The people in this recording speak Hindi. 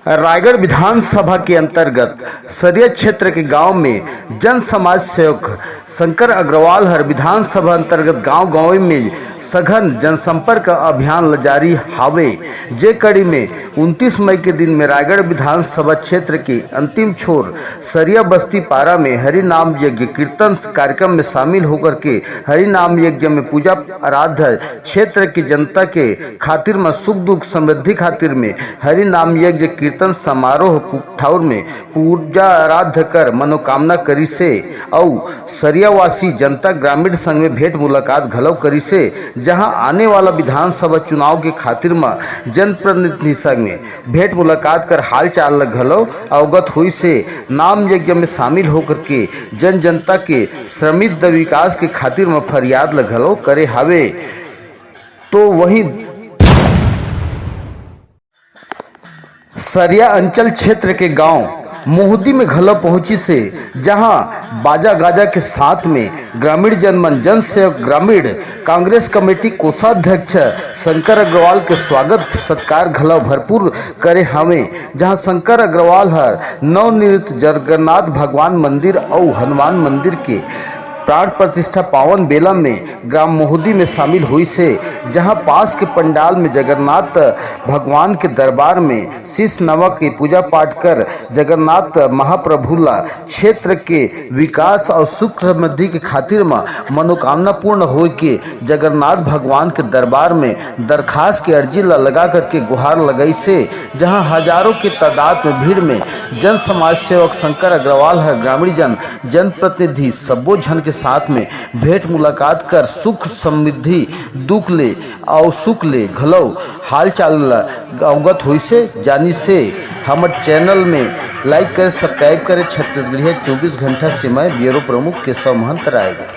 रायगढ़ विधानसभा के अंतर्गत सरिया क्षेत्र के गांव में जन समाज सेवक शंकर अग्रवाल हर विधानसभा अंतर्गत गांव में सघन जनसंपर्क अभियान जारी हावे। जे कड़ी में 29 मई के दिन में रायगढ़ विधानसभा क्षेत्र के अंतिम छोर सरिया बस्ती पारा में हरि नाम यज्ञ कीर्तन कार्यक्रम में शामिल होकर के हरि नाम यज्ञ में पूजा आराध्य क्षेत्र की जनता के खातिर में सुख दुख समृद्धि खातिर में हरि नाम यज्ञ कीर्तन समारोह ठाउर में पूजा आराध्य कर मनोकामना करी से और सरियावासी जनता ग्रामीण संघ में भेंट मुलाकात घलव करी से, जहां आने वाला विधानसभा चुनाव के खातिर में जनप्रतिनिधि संग में भेंट मुलाकात कर हाल चाल घलव अवगत हुई से नाम यज्ञ में शामिल होकर के जनता के श्रमित विकास के खातिर में फरियाद घलव करे हावे। तो वहीं सरिया अंचल क्षेत्र के गांव मोहदी में घलव पहुंची से, जहां बाजा गाजा के साथ में ग्रामीण जनमन जन सेवक ग्रामीण कांग्रेस कमेटी कोषाध्यक्ष शंकर अग्रवाल के स्वागत सत्कार घलव भरपूर करे हवे। जहां शंकर अग्रवाल हर नवनिर्मित जगन्नाथ भगवान मंदिर और हनुमान मंदिर के प्राण प्रतिष्ठा पावन बेला में ग्राम मोहदी में शामिल हुई से, जहां पास के पंडाल में जगन्नाथ भगवान के दरबार में शीश नवा की पूजा पाठ कर जगन्नाथ महाप्रभुला क्षेत्र के विकास और सुख समृद्धि के खातिर में मनोकामना पूर्ण हो के जगन्नाथ भगवान के दरबार में दरखास्त की अर्जी लगा करके गुहार लगाई से, जहां हजारों की तादाद में भीड़ में जन समाज सेवक शंकर अग्रवाल है ग्रामीण जनप्रतिनिधि सबो जन के साथ में भेंट मुलाकात कर सुख समृद्धि दुख ले और सुख ले घलव हाल चाल अवगत हुई से जानी से हमारे चैनल में लाइक करें सब्सक्राइब करें। छत्तीसगढ़िया 24 घंटा से मैं ब्यूरो प्रमुख केशव महंत रायगढ़।